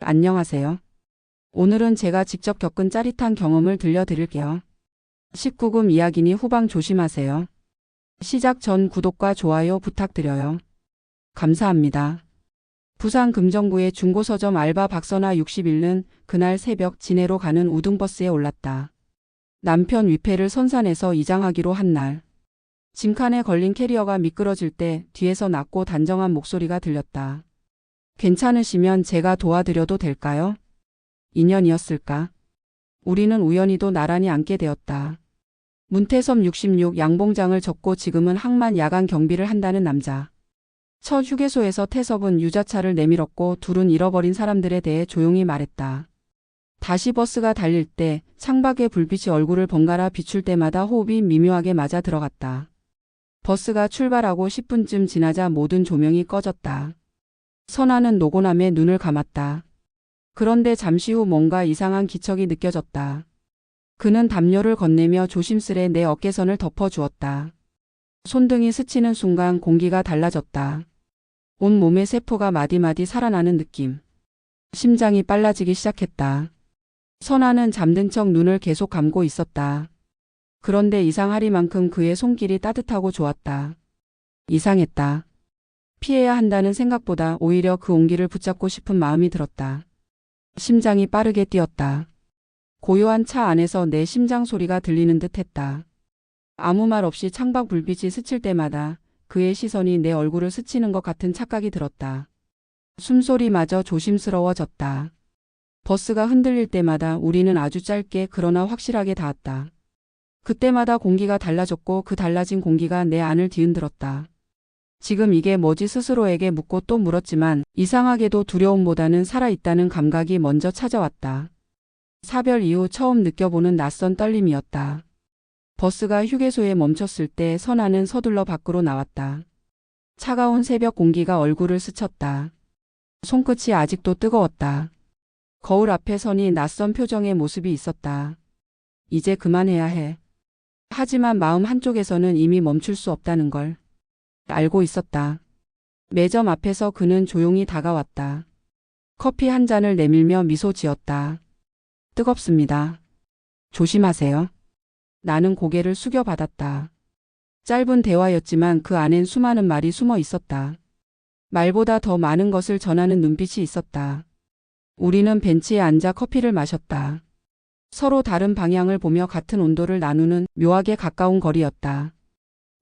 안녕하세요. 오늘은 제가 직접 겪은 짜릿한 경험을 들려드릴게요. 19금 이야기니 후방 조심하세요. 시작 전 구독과 좋아요 부탁드려요. 감사합니다. 부산 금정구의 중고서점 알바 박선아 61는 그날 새벽 진해로 가는 우등버스에 올랐다. 남편 위패를 선산에서 이장하기로 한 날. 짐칸에 걸린 캐리어가 미끄러질 때 뒤에서 낮고 단정한 목소리가 들렸다. 괜찮으시면 제가 도와드려도 될까요? 인연이었을까? 우리는 우연히도 나란히 앉게 되었다. 문태섭 66 양봉장을 접고 지금은 항만 야간 경비를 한다는 남자. 첫 휴게소에서 태섭은 유자차를 내밀었고 둘은 잃어버린 사람들에 대해 조용히 말했다. 다시 버스가 달릴 때 창밖의 불빛이 얼굴을 번갈아 비출 때마다 호흡이 미묘하게 맞아 들어갔다. 버스가 출발하고 10분쯤 지나자 모든 조명이 꺼졌다. 선아는 노곤함에 눈을 감았다. 그런데 잠시 후 뭔가 이상한 기척이 느껴졌다. 그는 담요를 건네며 조심스레 내 어깨선을 덮어주었다. 손등이 스치는 순간 공기가 달라졌다. 온 몸의 세포가 마디마디 살아나는 느낌. 심장이 빨라지기 시작했다. 선아는 잠든 척 눈을 계속 감고 있었다. 그런데 이상하리만큼 그의 손길이 따뜻하고 좋았다. 이상했다. 피해야 한다는 생각보다 오히려 그 온기를 붙잡고 싶은 마음이 들었다. 심장이 빠르게 뛰었다. 고요한 차 안에서 내 심장 소리가 들리는 듯 했다. 아무 말 없이 창밖 불빛이 스칠 때마다 그의 시선이 내 얼굴을 스치는 것 같은 착각이 들었다. 숨소리마저 조심스러워졌다. 버스가 흔들릴 때마다 우리는 아주 짧게 그러나 확실하게 닿았다. 그때마다 공기가 달라졌고 그 달라진 공기가 내 안을 뒤흔들었다. 지금 이게 뭐지 스스로에게 묻고 또 물었지만 이상하게도 두려움보다는 살아있다는 감각이 먼저 찾아왔다. 사별 이후 처음 느껴보는 낯선 떨림이었다. 버스가 휴게소에 멈췄을 때 선아는 서둘러 밖으로 나왔다. 차가운 새벽 공기가 얼굴을 스쳤다. 손끝이 아직도 뜨거웠다. 거울 앞에 서니 낯선 표정의 모습이 있었다. 이제 그만해야 해. 하지만 마음 한쪽에서는 이미 멈출 수 없다는 걸 알고 있었다. 매점 앞에서 그는 조용히 다가왔다. 커피 한 잔을 내밀며 미소 지었다. 뜨겁습니다. 조심하세요. 나는 고개를 숙여받았다. 짧은 대화였지만 그 안엔 수많은 말이 숨어 있었다. 말보다 더 많은 것을 전하는 눈빛이 있었다. 우리는 벤치에 앉아 커피를 마셨다. 서로 다른 방향을 보며 같은 온도를 나누는 묘하게 가까운 거리였다.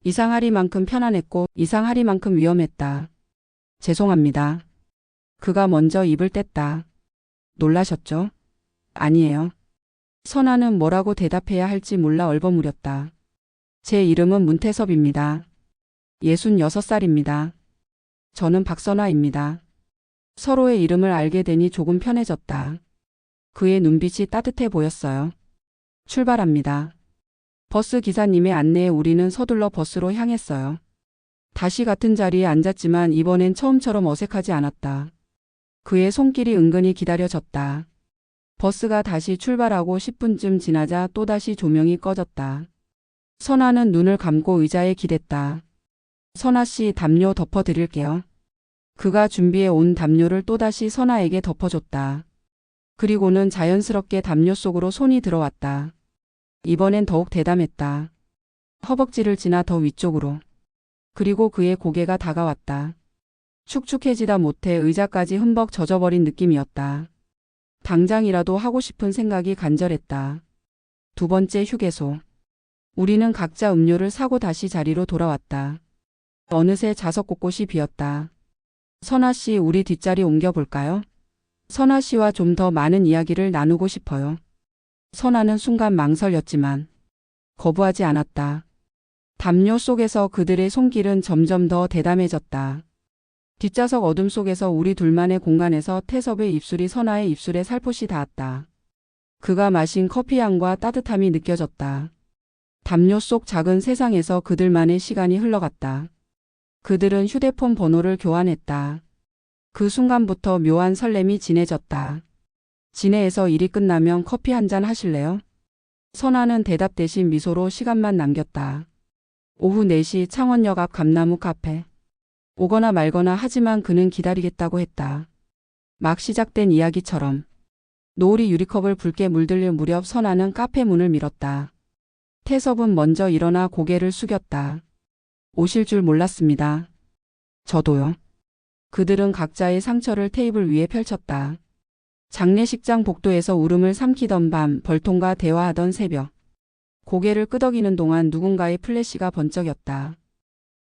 이상하리만큼 편안했고 이상하리만큼 위험했다. 죄송합니다. 그가 먼저 입을 뗐다. 놀라셨죠? 아니에요. 선아는 뭐라고 대답해야 할지 몰라 얼버무렸다. 제 이름은 문태섭입니다. 66살입니다. 저는 박선아입니다. 서로의 이름을 알게 되니 조금 편해졌다. 그의 눈빛이 따뜻해 보였어요. 출발합니다. 버스 기사님의 안내에 우리는 서둘러 버스로 향했어요. 다시 같은 자리에 앉았지만 이번엔 처음처럼 어색하지 않았다. 그의 손길이 은근히 기다려졌다. 버스가 다시 출발하고 10분쯤 지나자 또다시 조명이 꺼졌다. 선아는 눈을 감고 의자에 기댔다. 선아 씨 담요 덮어드릴게요. 그가 준비해 온 담요를 또다시 선아에게 덮어줬다. 그리고는 자연스럽게 담요 속으로 손이 들어왔다. 이번엔 더욱 대담했다. 허벅지를 지나 더 위쪽으로. 그리고 그의 고개가 다가왔다. 축축해지다 못해 의자까지 흠벅 젖어버린 느낌이었다. 당장이라도 하고 싶은 생각이 간절했다. 두 번째 휴게소. 우리는 각자 음료를 사고 다시 자리로 돌아왔다. 어느새 좌석 곳곳이 비었다. 선아 씨, 우리 뒷자리 옮겨볼까요? 선아 씨와 좀 더 많은 이야기를 나누고 싶어요. 선아는 순간 망설였지만 거부하지 않았다. 담요 속에서 그들의 손길은 점점 더 대담해졌다. 뒷좌석 어둠 속에서 우리 둘만의 공간에서 태섭의 입술이 선아의 입술에 살포시 닿았다. 그가 마신 커피 향과 따뜻함이 느껴졌다. 담요 속 작은 세상에서 그들만의 시간이 흘러갔다. 그들은 휴대폰 번호를 교환했다. 그 순간부터 묘한 설렘이 진해졌다. 진해에서 일이 끝나면 커피 한 잔 하실래요? 선아는 대답 대신 미소로 시간만 남겼다. 오후 4시 창원역 앞 감나무 카페. 오거나 말거나 하지만 그는 기다리겠다고 했다. 막 시작된 이야기처럼. 노을이 유리컵을 붉게 물들일 무렵 선아는 카페 문을 밀었다. 태섭은 먼저 일어나 고개를 숙였다. 오실 줄 몰랐습니다. 저도요. 그들은 각자의 상처를 테이블 위에 펼쳤다. 장례식장 복도에서 울음을 삼키던 밤, 벌통과 대화하던 새벽. 고개를 끄덕이는 동안 누군가의 플래시가 번쩍였다.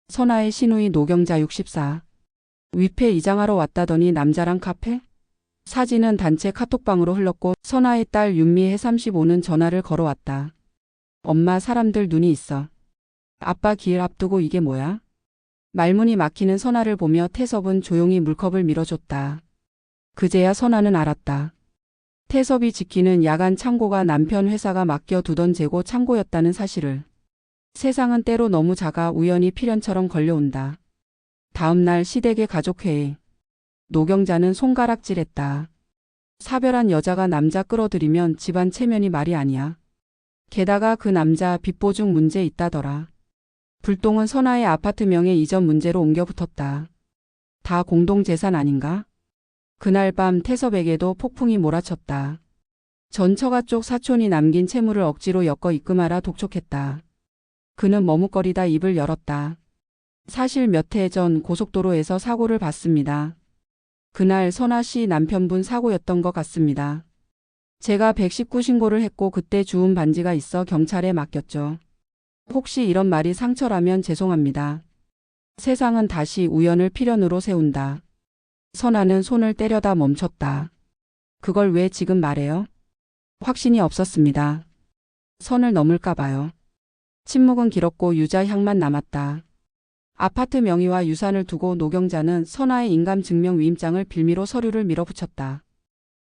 선아의 신우이 노경자 64. 위패 이장하러 왔다더니 남자랑 카페? 사진은 단체 카톡방으로 흘렀고 선아의 딸 윤미혜 35는 전화를 걸어왔다. 엄마, 사람들 눈이 있어. 아빠 기일 앞두고 이게 뭐야? 말문이 막히는 선아를 보며 태섭은 조용히 물컵을 밀어줬다. 그제야 선아는 알았다. 태섭이 지키는 야간 창고가 남편 회사가 맡겨두던 재고 창고였다는 사실을. 세상은 때로 너무 작아 우연히 필연처럼 걸려온다. 다음 날 시댁의 가족회의. 노경자는 손가락질했다. 사별한 여자가 남자 끌어들이면 집안 체면이 말이 아니야. 게다가 그 남자 빚보증 문제 있다더라. 불똥은 선아의 아파트 명의 이전 문제로 옮겨붙었다. 다 공동재산 아닌가? 그날 밤 태섭에게도 폭풍이 몰아쳤다. 전 처가 쪽 사촌이 남긴 채무를 억지로 엮어 입금하라 독촉했다. 그는 머뭇거리다 입을 열었다. 사실 몇 해 전 고속도로에서 사고를 봤습니다. 그날 선아 씨 남편분 사고였던 것 같습니다. 제가 119 신고를 했고 그때 주운 반지가 있어 경찰에 맡겼죠. 혹시 이런 말이 상처라면 죄송합니다. 세상은 다시 우연을 필연으로 세운다. 선아는 손을 때려다 멈췄다. 그걸 왜 지금 말해요? 확신이 없었습니다. 선을 넘을까 봐요. 침묵은 길었고 유자향만 남았다. 아파트 명의와 유산을 두고 노경자는 선아의 인감증명 위임장을 빌미로 서류를 밀어붙였다.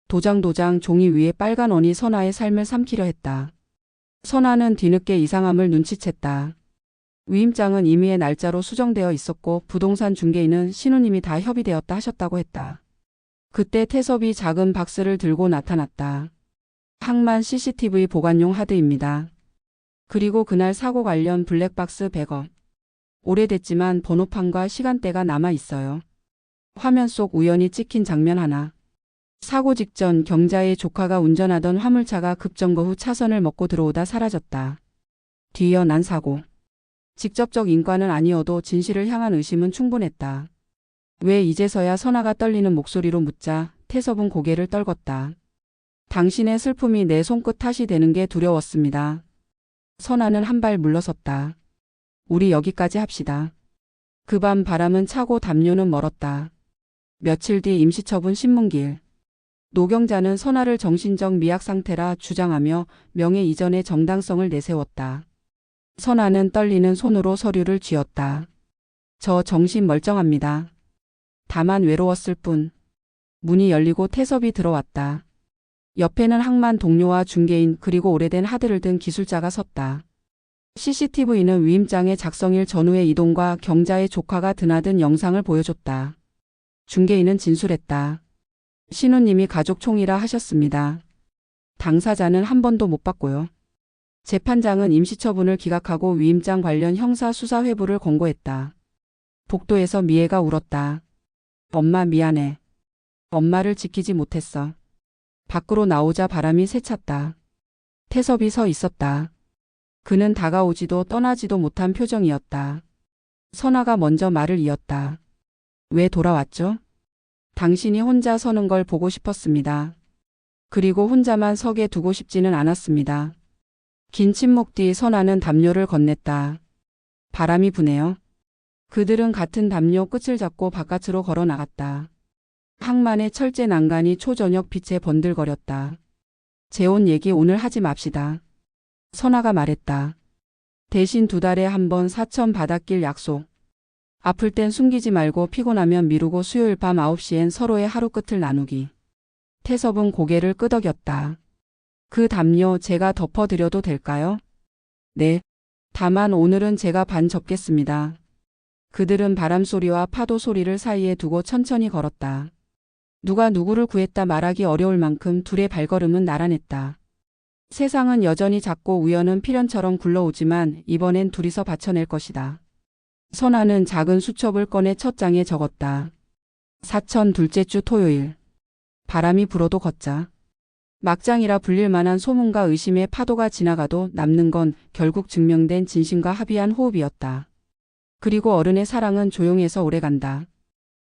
도장 종이 위에 빨간 원이 선아의 삶을 삼키려 했다. 선아는 뒤늦게 이상함을 눈치챘다. 위임장은 임의의 날짜로 수정되어 있었고 부동산 중개인은 신우님이 다 협의되었다 하셨다고 했다. 그때 태섭이 작은 박스를 들고 나타났다. 항만 CCTV 보관용 하드입니다. 그리고 그날 사고 관련 블랙박스 100억. 오래됐지만 번호판과 시간대가 남아 있어요. 화면 속 우연히 찍힌 장면 하나. 사고 직전 경자의 조카가 운전하던 화물차가 급정거 후 차선을 먹고 들어오다 사라졌다. 뒤이어 난 사고. 직접적 인과는 아니어도 진실을 향한 의심은 충분했다. 왜 이제서야 선아가 떨리는 목소리로 묻자 태섭은 고개를 떨궜다. 당신의 슬픔이 내 손끝 탓이 되는 게 두려웠습니다. 선아는 한 발 물러섰다. 우리 여기까지 합시다. 그 밤 바람은 차고 담요는 멀었다. 며칠 뒤 임시처분 신문길. 노경자는 선아를 정신적 미약 상태라 주장하며 명예 이전의 정당성을 내세웠다. 선아는 떨리는 손으로 서류를 쥐었다. 저 정신 멀쩡합니다. 다만 외로웠을 뿐. 문이 열리고 태섭이 들어왔다. 옆에는 항만 동료와 중개인 그리고 오래된 하드를 든 기술자가 섰다. CCTV는 위임장의 작성일 전후의 이동과 경자의 조카가 드나든 영상을 보여줬다. 중개인은 진술했다. 신우님이 가족 총이라 하셨습니다. 당사자는 한 번도 못 봤고요. 재판장은 임시처분을 기각하고 위임장 관련 형사수사회부를 권고했다. 복도에서 미애가 울었다. 엄마 미안해. 엄마를 지키지 못했어. 밖으로 나오자 바람이 새찼다. 태섭이 서 있었다. 그는 다가오지도 떠나지도 못한 표정이었다. 선아가 먼저 말을 이었다. 왜 돌아왔죠? 당신이 혼자 서는 걸 보고 싶었습니다. 그리고 혼자만 서게 두고 싶지는 않았습니다. 긴 침묵 뒤 선아는 담요를 건넸다. 바람이 부네요. 그들은 같은 담요 끝을 잡고 바깥으로 걸어 나갔다. 항만의 철제 난간이 초저녁 빛에 번들거렸다. 재혼 얘기 오늘 하지 맙시다. 선아가 말했다. 대신 2달에 한 번 사천 바닷길 약속. 아플 땐 숨기지 말고 피곤하면 미루고 수요일 밤 9시엔 서로의 하루 끝을 나누기. 태섭은 고개를 끄덕였다. 그 담요 제가 덮어드려도 될까요? 네. 다만 오늘은 제가 반 접겠습니다. 그들은 바람소리와 파도 소리를 사이에 두고 천천히 걸었다. 누가 누구를 구했다 말하기 어려울 만큼 둘의 발걸음은 나란했다. 세상은 여전히 작고 우연은 필연처럼 굴러오지만 이번엔 둘이서 받쳐낼 것이다. 선아는 작은 수첩을 꺼내 첫 장에 적었다. 사천 둘째 주 토요일. 바람이 불어도 걷자. 막장이라 불릴 만한 소문과 의심의 파도가 지나가도 남는 건 결국 증명된 진심과 합의한 호흡이었다. 그리고 어른의 사랑은 조용해서 오래간다.